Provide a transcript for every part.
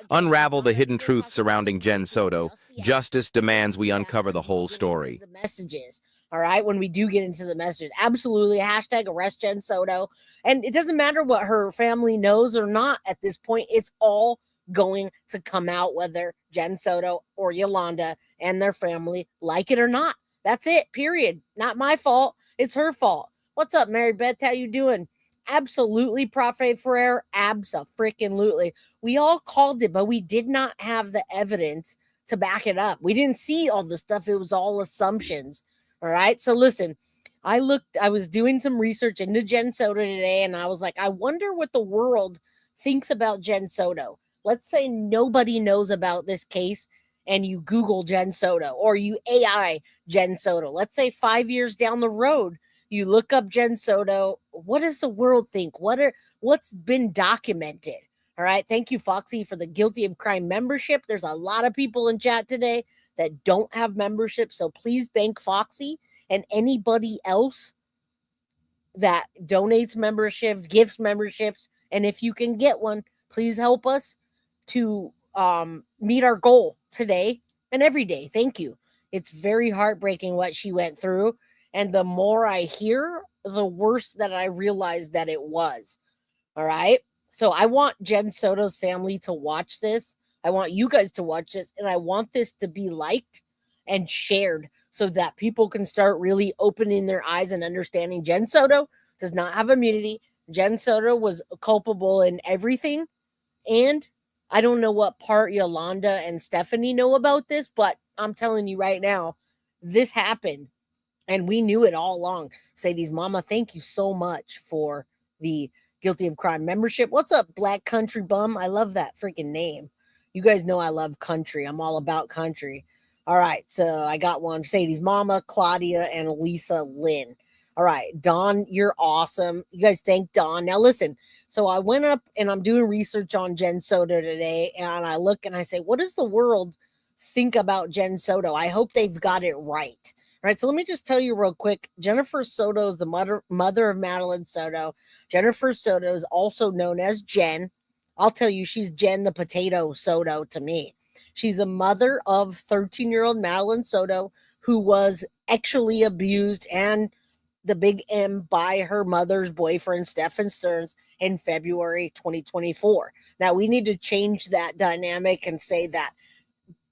Unravel the hidden truths surrounding Jen Soto. Justice demands we uncover the whole story. The messages. All right, when we do get into the messages, absolutely. Hashtag arrest Jen Soto. And it doesn't matter what her family knows or not at this point. It's all going to come out, whether Jen Soto or Yolanda and their family like it or not. That's it, period. Not my fault. It's her fault. What's up, Mary Beth? How you doing? Absolutely, Profe Ferrer. Abso-freaking-lutely. We all called it, but we did not have the evidence to back it up. We didn't see all the stuff. It was all assumptions. All right. So listen, I was doing some research into Jen Soto today, and I was like, I wonder what the world thinks about Jen Soto. Let's say nobody knows about this case and you Google Jen Soto or you AI Jen Soto. Let's say 5 years down the road, you look up Jen Soto. What does the world think? What's been documented? All right. Thank you, Foxy, for the Guilty of Crime membership. There's a lot of people in chat today that don't have membership. So please thank Foxy and anybody else that donates membership, gifts memberships. And if you can get one, please help us to meet our goal today and every day. Thank you. It's very heartbreaking what she went through. And the more I hear, the worse that I realize that it was. All right. So I want Jen Soto's family to watch this. I want you guys to watch this. And I want this to be liked and shared so that people can start really opening their eyes and understanding Jen Soto does not have immunity. Jen Soto was culpable in everything. And I don't know what part Yolanda and Stephanie know about this, but I'm telling you right now, this happened. And we knew it all along. Sadie's mama, thank you so much for the Guilty of Crime membership. What's up, Black Country Bum? I love that freaking name. You guys know I love country. I'm all about country. All right, so I got one. Sadie's mama, Claudia, and Lisa Lynn. All right, Dawn, you're awesome. You guys thank Dawn. Now listen, so I went up and I'm doing research on Jen Soto today, and I look and I say, what does the world think about Jen Soto? I hope they've got it right. All right, so let me just tell you real quick. Jennifer Soto is the mother of Madeline Soto. Jennifer Soto is also known as Jen. I'll tell you, she's Jen the Potato Soto to me. She's a mother of 13-year-old Madeline Soto, who was actually abused and the big M by her mother's boyfriend, Stephan Sterns, in February 2024. Now, we need to change that dynamic and say that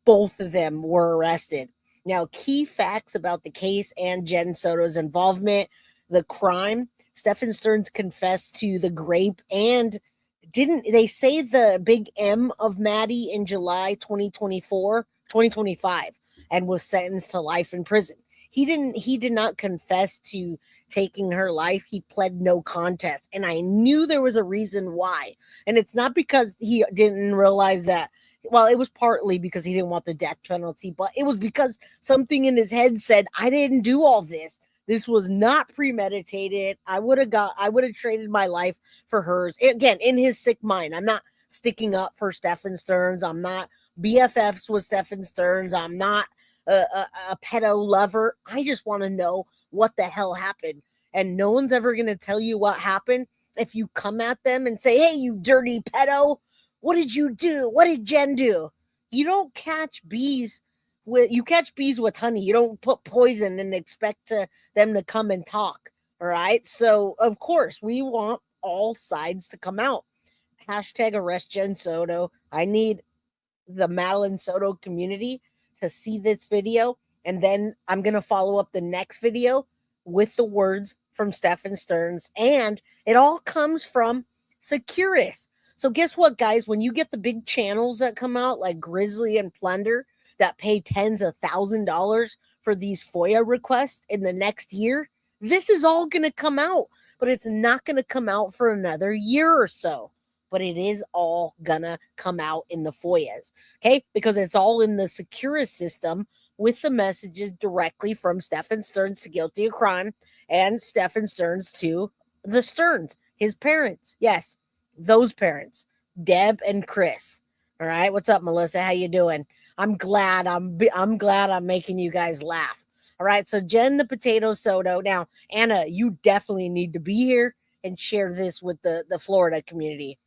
both of them were arrested. Now, key facts about the case and Jen Soto's involvement, the crime. Stephan Sterns confessed to the rape and didn't they say the big M of Maddie in July 2025 and was sentenced to life in prison. He did not confess to taking her life. He pled no contest. And I knew there was a reason why. And it's not because he didn't realize that. Well, it was partly because he didn't want the death penalty, but it was because something in his head said, I didn't do all this. This was not premeditated. I would have traded my life for hers. Again, in his sick mind. I'm not sticking up for Stephan Sterns. I'm not BFFs with Stephan Sterns. I'm not a pedo lover. I just want to know what the hell happened. And no one's ever going to tell you what happened. If you come at them and say, hey, you dirty pedo, what did you do? What did Jen do? You don't catch bees you catch bees with honey. You don't put poison and expect them to come and talk. All right. So of course we want all sides to come out. Hashtag arrest Jen Soto. I need the Madeline Soto community to see this video. And then I'm going to follow up the next video with the words from Stephan Sterns. And it all comes from Securus. So guess what, guys? When you get the big channels that come out like Grizzly and Plunder that pay tens of $1,000s for these FOIA requests in the next year, this is all going to come out. But it's not going to come out for another year or so. But it is all going to come out in the FOIAs, okay? Because it's all in the Securus system with the messages directly from Stephan Sterns to Guilty of Crime and Stephan Sterns to the Sterns, his parents. Yes. Those parents, Deb and Chris. All right, what's up, Melissa? How you doing? I'm glad I'm making you guys laugh. All right, so Jen the Potato Soto. Now, Anna, you definitely need to be here and share this with the Florida community.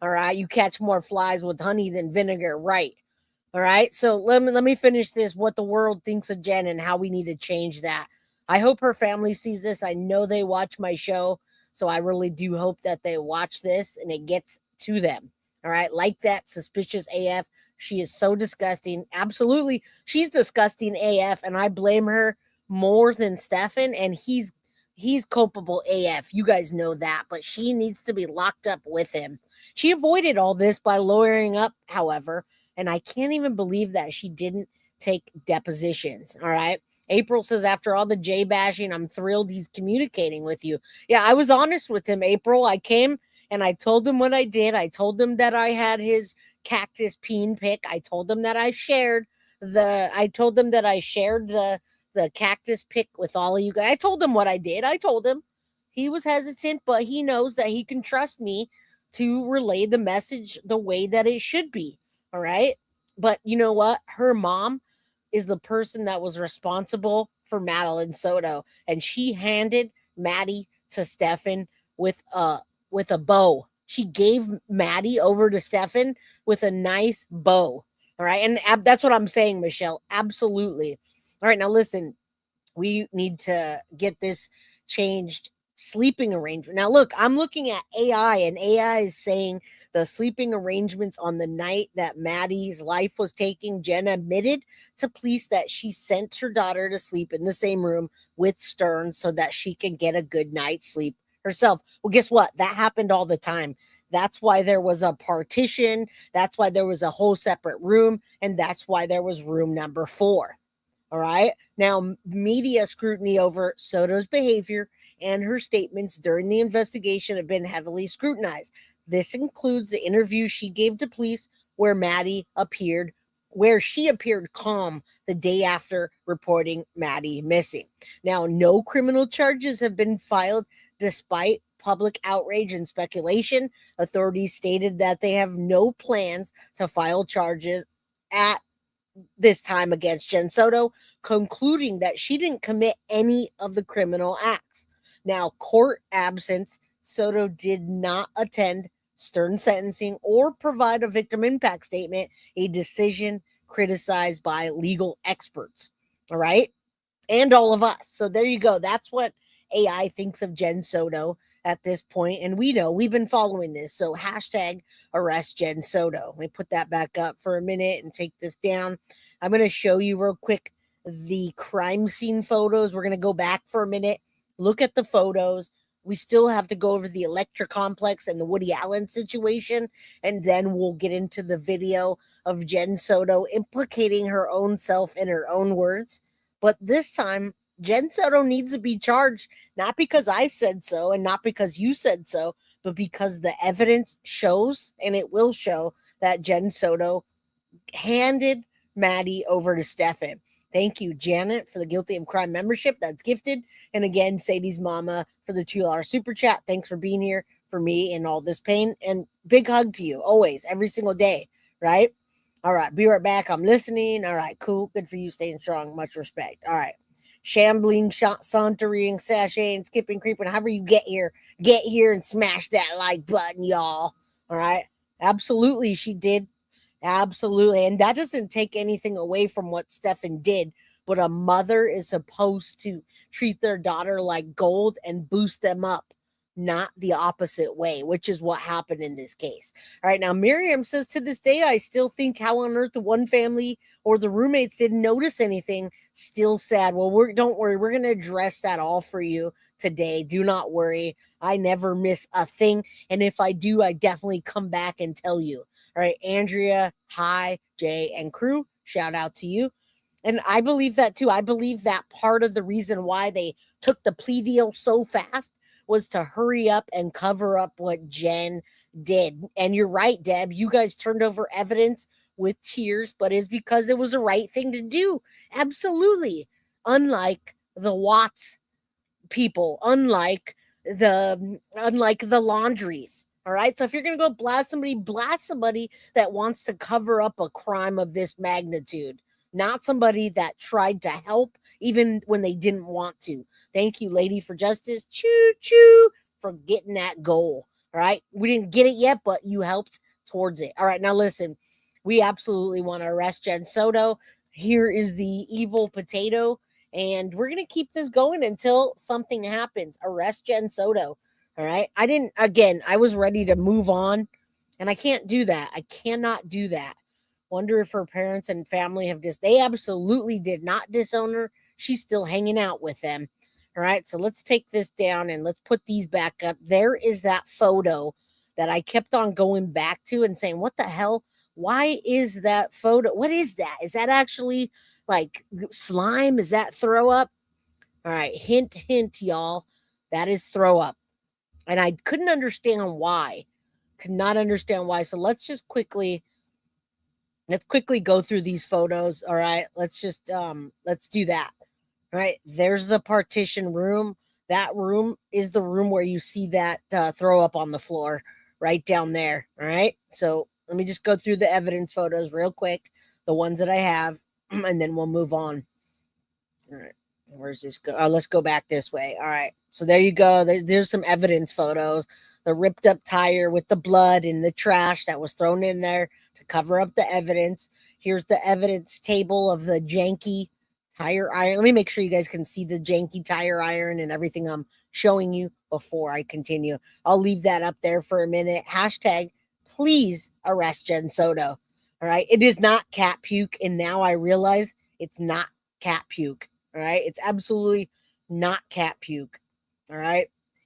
All right. You catch more flies with honey than vinegar. Right. All right. So let me finish this. What the world thinks of Jen and how we need to change that. I hope her family sees this. I know they watch my show. So I really do hope that they watch this and it gets to them. All right. Like that suspicious AF. She is so disgusting. Absolutely. She's disgusting AF. And I blame her more than Stephan. And he's culpable AF. You guys know that. But she needs to be locked up with him. She avoided all this by lawyering up, however. And I can't even believe that she didn't take depositions. All right. April says, after all the J bashing, I'm thrilled he's communicating with you. Yeah, I was honest with him, April. I came and I told him what I did. I told him that I had his cactus peen pick. I told him that I shared the cactus pick with all of you guys. I told him what I did. I told him. He was hesitant, but he knows that he can trust me to relay the message the way that it should be. All right. But you know what? Her mom is the person that was responsible for Madeline Soto. And she handed Maddie to Stephan with a bow. She gave Maddie over to Stephan with a nice bow. All right. And that's what I'm saying, Michelle. Absolutely. All right. Now listen, we need to get this changed. Sleeping arrangement. Now, look, I'm looking at AI, and AI is saying the sleeping arrangements on the night that Maddie's life was taking. Jen admitted to police that she sent her daughter to sleep in the same room with Sterns so that she can get a good night's sleep herself. Well, guess what? That happened all the time. That's why there was a partition. That's why there was a whole separate room. And that's why there was room number 4. All right. Now, media scrutiny over Soto's behavior and her statements during the investigation have been heavily scrutinized. This includes the interview she gave to police where she appeared calm the day after reporting Maddie missing. Now, no criminal charges have been filed despite public outrage and speculation. Authorities stated that they have no plans to file charges at this time against Jen Soto, concluding that she didn't commit any of the criminal acts. Now, court absence, Soto did not attend Stern sentencing or provide a victim impact statement, a decision criticized by legal experts. All right. And all of us. So there you go. That's what AI thinks of Jen Soto at this point. And we know we've been following this. So hashtag arrest Jen Soto. Let me put that back up for a minute and take this down. I'm going to show you real quick the crime scene photos. We're going to go back for a minute, look at the photos. We still have to go over the Electra complex and the Woody Allen situation. And then we'll get into the video of Jen Soto implicating her own self in her own words. But this time, Jen Soto needs to be charged, not because I said so and not because you said so, but because the evidence shows, and it will show, that Jen Soto handed Maddie over to Stephan. Thank you, Janet, for the Guilty of Crime membership. That's gifted. And again, Sadie's mama for the $2 super chat. Thanks for being here for me in all this pain. And big hug to you always, every single day, right? All right, be right back. I'm listening. All right, cool. Good for you, staying strong. Much respect. All right. Shambling, sauntering, sashaying, skipping, creeping, however you get here and smash that like button, y'all. All right. Absolutely, she did. Absolutely. And that doesn't take anything away from what Stephan did. But a mother is supposed to treat their daughter like gold and boost them up, not the opposite way, which is what happened in this case. All right. Now, Miriam says, to this day, I still think how on earth the one family or the roommates didn't notice anything. Still sad. Well, don't worry. We're going to address that all for you today. Do not worry. I never miss a thing. And if I do, I definitely come back and tell you. All right. Andrea, hi, Jay, and crew. Shout out to you. And I believe that too. I believe that part of the reason why they took the plea deal so fast was to hurry up and cover up what Jen did. And you're right, Deb. You guys turned over evidence with tears, but it's because it was the right thing to do. Absolutely. Unlike the Watts people, unlike the laundries. All right. So if you're going to go blast somebody that wants to cover up a crime of this magnitude, not somebody that tried to help even when they didn't want to. Thank you, Lady for Justice. Choo choo for getting that goal. All right. We didn't get it yet, but you helped towards it. All right. Now listen, we absolutely want to arrest Jen Soto. Here is the evil potato. And we're going to keep this going until something happens. Arrest Jen Soto. All right. I was ready to move on. And I can't do that. I cannot do that. Wonder if her parents and family have they absolutely did not disown her. She's still hanging out with them. All right, so let's take this down and let's put these back up. There is that photo that I kept on going back to and saying, what the hell? Why is that photo? What is that? Is that actually like slime? Is that throw up? All right, hint, hint, y'all. That is throw up. And I couldn't understand why. Could not understand why. So let's quickly go through these photos. All right, let's do that. All right, there's the partition room. That room is the room where you see that throw up on the floor right down there. All right, so let me just go through the evidence photos real quick, the ones that I have, and then we'll move on. All right, where's this go? Let's go back this way. All right, so there you go. There's some evidence photos. The ripped up tire with the blood and the trash that was thrown in there to cover up the evidence. Here's the evidence table of the janky tire iron. Let me make sure you guys can see the janky tire iron and everything I'm showing you before I continue. I'll leave that up there for a minute. Hashtag, please arrest Jen Soto. All right. It is not cat puke. And now I realize it's not cat puke. All right. It's absolutely not cat puke. All right.